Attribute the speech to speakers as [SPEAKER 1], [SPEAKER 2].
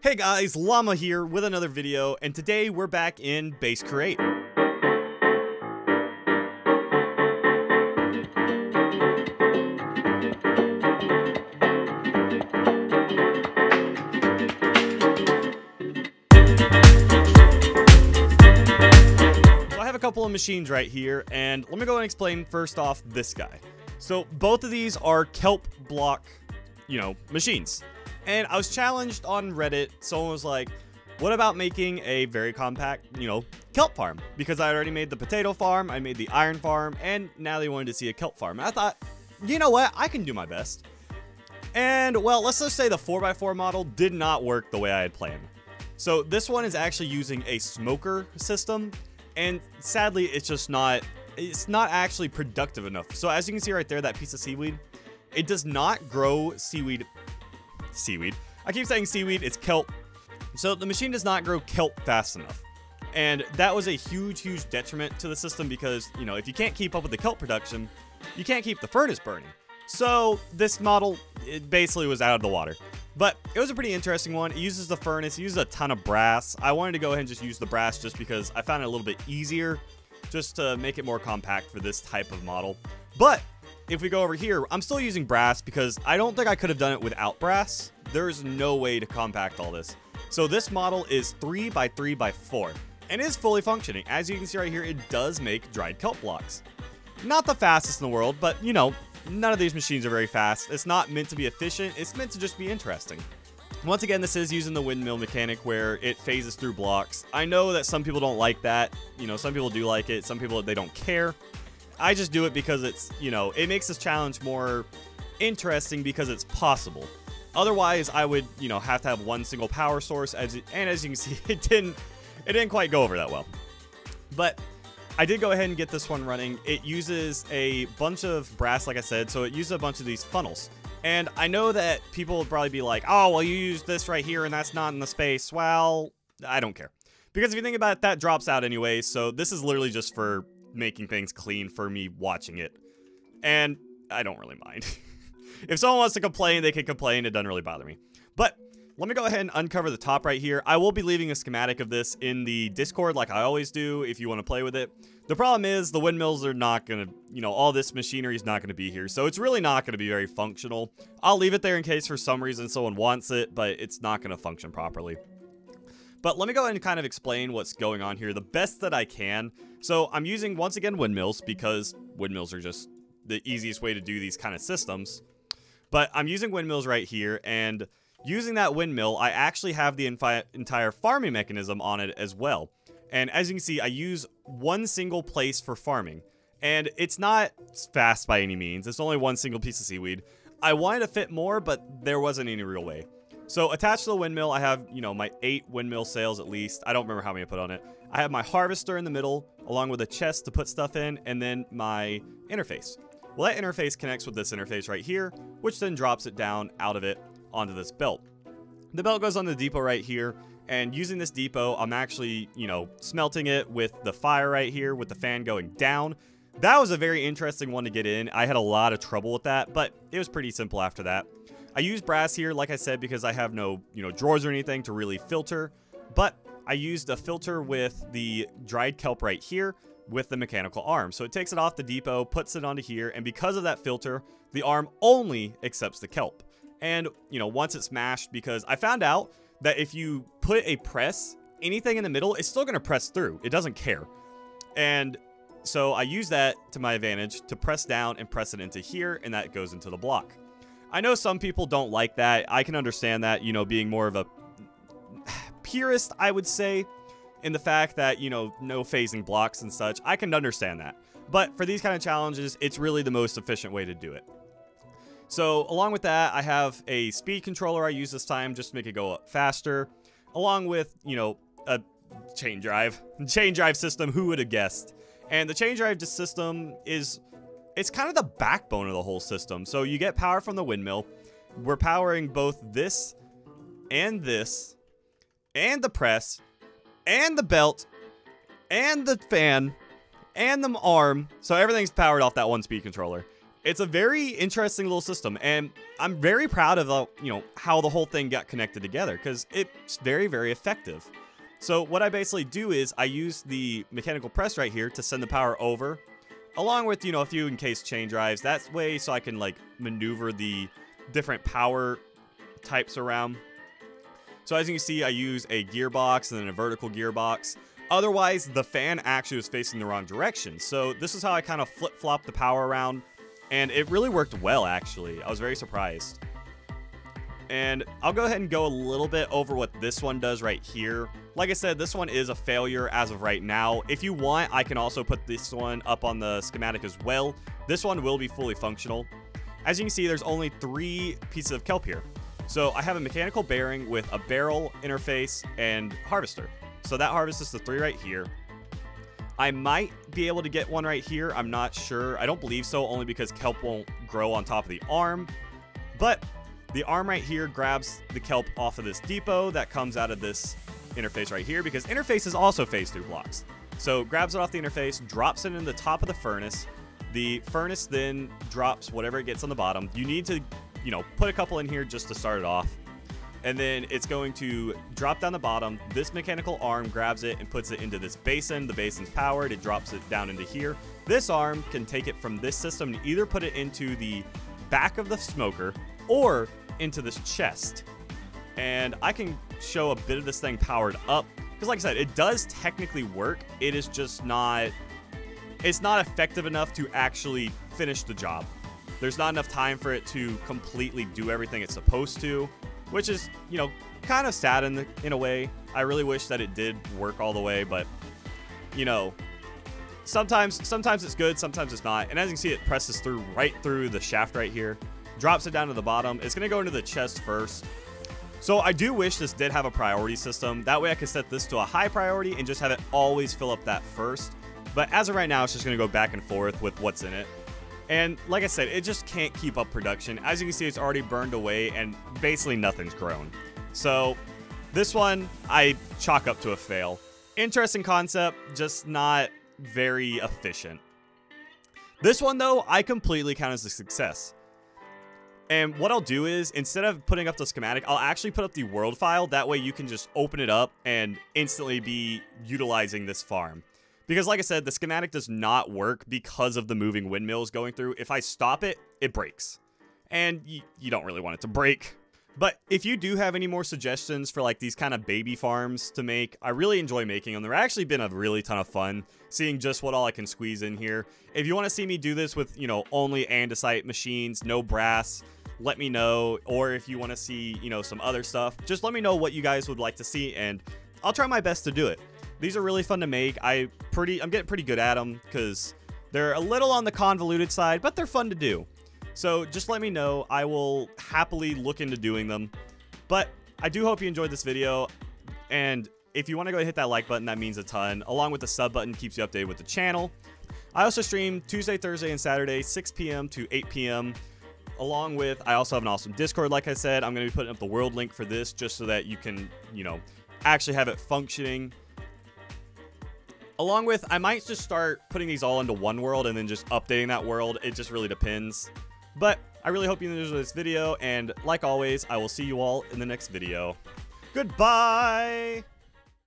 [SPEAKER 1] Hey guys, Llama here with another video, and today we're back in Base Create. So I have a couple of machines right here, and let me go and explain first off this guy. So both of these are kelp block, machines. And I was challenged on Reddit. Someone was like, what about making a very compact, kelp farm? Because I had already made the potato farm, I made the iron farm, and now they wanted to see a kelp farm. And I thought, you know what? I can do my best. And, well, let's just say the 4x4 model did not work the way I had planned. So this one is actually using a smoker system. And sadly, it's not actually productive enough. So as you can see right there, that piece of seaweed, it does not grow seaweed. I keep saying seaweed, it's kelp. So the machine does not grow kelp fast enough. And that was a huge detriment to the system because, if you can't keep up with the kelp production, you can't keep the furnace burning. So this model, it basically was out of the water. But it was a pretty interesting one. It uses the furnace, it uses a ton of brass. I wanted to go ahead and just use the brass just because I found it a little bit easier just to make it more compact for this type of model. But if we go over here, I'm still using brass because I don't think I could have done it without brass. There's no way to compact all this. So this model is 3x3x4 and is fully functioning. As you can see right here, it does make dried kelp blocks. Not the fastest in the world, but none of these machines are very fast. It's not meant to be efficient. It's meant to just be interesting. Once again, this is using the windmill mechanic where it phases through blocks. I know that some people don't like that. Some people do like it. Some people, they don't care. I just do it because it's, it makes this challenge more interesting because it's possible. Otherwise, I would, have to have one single power source. And as you can see, it didn't quite go over that well. But I did go ahead and get this one running. It uses a bunch of brass, like I said, so it uses a bunch of these funnels. And I know that people would probably be like, oh, well, you use this right here and that's not in the space. Well, I don't care. Because if you think about it, that drops out anyway. So this is literally just for making things clean for me watching it. And I don't really mind. If someone wants to complain, they can complain. It doesn't really bother me. But let me go ahead and uncover the top right here. I will be leaving a schematic of this in the Discord like I always do if you want to play with it. The problem is the windmills are not going to, all this machinery is not going to be here. So it's really not going to be very functional. I'll leave it there in case for some reason someone wants it, but it's not going to function properly. But let me go ahead and kind of explain what's going on here the best that I can. So I'm using, once again, windmills because windmills are just the easiest way to do these kind of systems. But I'm using windmills right here, and using that windmill, I actually have the entire farming mechanism on it as well. And as you can see, I use one single place for farming. And it's not fast by any means. It's only one single piece of seaweed. I wanted to fit more, but there wasn't any real way. So attached to the windmill, I have, my 8 windmill sails at least. I don't remember how many I put on it. I have my harvester in the middle, along with a chest to put stuff in, and then my interface. Well, that interface connects with this interface right here, which then drops it down out of it onto this belt. The belt goes on the depot right here, and using this depot, I'm actually, smelting it with the fire right here, with the fan going down. That was a very interesting one to get in. I had a lot of trouble with that, but it was pretty simple after that. I use brass here, like I said, because I have no, drawers or anything to really filter. But I used a filter with the dried kelp right here with the mechanical arm. So it takes it off the depot, puts it onto here, and because of that filter, the arm only accepts the kelp. And, once it's mashed, because I found out that if you put a press, anything in the middle, it's still going to press through. It doesn't care. And so I use that to my advantage to press down and press it into here, and that goes into the block. I know some people don't like that. I can understand that, being more of a purist, I would say, in the fact that, no phasing blocks and such. I can understand that. But for these kind of challenges, it's really the most efficient way to do it. So along with that, I have a speed controller I use this time just to make it go up faster, along with, a chain drive system. Who would have guessed? And the chain drive system it's kind of the backbone of the whole system. So you get power from the windmill. We're powering both this, and the press, and the belt, and the fan, and the arm. So everything's powered off that one speed controller. It's a very interesting little system, and I'm very proud of how the whole thing got connected together, because it's very, very effective. So what I basically do is I use the mechanical press right here to send the power over, along with, a few encased chain drives. That way so I can, like, maneuver the different power types around. So as you can see, I use a gearbox and then a vertical gearbox. Otherwise, the fan actually was facing the wrong direction. So this is how I kind of flip-flop the power around. And it really worked well, actually. I was very surprised. And I'll go ahead and go a little bit over what this one does right here. Like I said, this one is a failure as of right now. If you want, I can also put this one up on the schematic as well. This one will be fully functional. As you can see, there's only 3 pieces of kelp here. So I have a mechanical bearing with a barrel, interface, and harvester. So that harvest is the 3 right here. I might be able to get one right here. I'm not sure. I don't believe so, only because kelp won't grow on top of the arm. But the arm right here grabs the kelp off of this depot that comes out of this interface right here, because interfaces also phase through blocks. So grabs it off the interface, drops it in the top of the furnace. The furnace then drops whatever it gets on the bottom. You need to, put a couple in here just to start it off. And then it's going to drop down the bottom. This mechanical arm grabs it and puts it into this basin. The basin's powered. It drops it down into here. This arm can take it from this system and either put it into the back of the smoker or into this chest. And I can show a bit of this thing powered up, because like I said, it does technically work. It is just not, it's not effective enough to actually finish the job. There's not enough time for it to completely do everything it's supposed to, which is, kind of sad in a way. I really wish that it did work all the way, but, sometimes it's good, sometimes it's not. And as you can see, it presses through right through the shaft right here, drops it down to the bottom. It's going to go into the chest first. So I do wish this did have a priority system. That way I could set this to a high priority and just have it always fill up that first. But as of right now, it's just going to go back and forth with what's in it. And like I said, it just can't keep up production. As you can see, it's already burned away and basically nothing's grown. So this one, I chalk up to a fail. Interesting concept, just not very efficient. This one though, I completely count as a success. And what I'll do is, instead of putting up the schematic, I'll actually put up the world file. That way you can just open it up and instantly be utilizing this farm. Because like I said, the schematic does not work because of the moving windmills going through. If I stop it, it breaks. And you don't really want it to break. But if you do have any more suggestions for like these kind of baby farms to make, I really enjoy making them. They're actually been a really ton of fun seeing just what all I can squeeze in here. If you want to see me do this with, only andesite machines, no brass, let me know. Or if you want to see, some other stuff, just let me know what you guys would like to see and I'll try my best to do it. These are really fun to make. I'm getting pretty good at them because they're a little on the convoluted side, but they're fun to do. So just let me know. I will happily look into doing them. But I do hope you enjoyed this video. And if you want to go hit that like button, that means a ton. Along with the sub button, keeps you updated with the channel. I also stream Tuesday, Thursday, and Saturday, 6 p.m. to 8 p.m. Along with, I also have an awesome Discord, like I said. I'm going to be putting up the world link for this just so that you can, actually have it functioning. Along with, I might just start putting these all into one world and then just updating that world. It just really depends. But I really hope you enjoyed this video, and like always, I will see you all in the next video. Goodbye!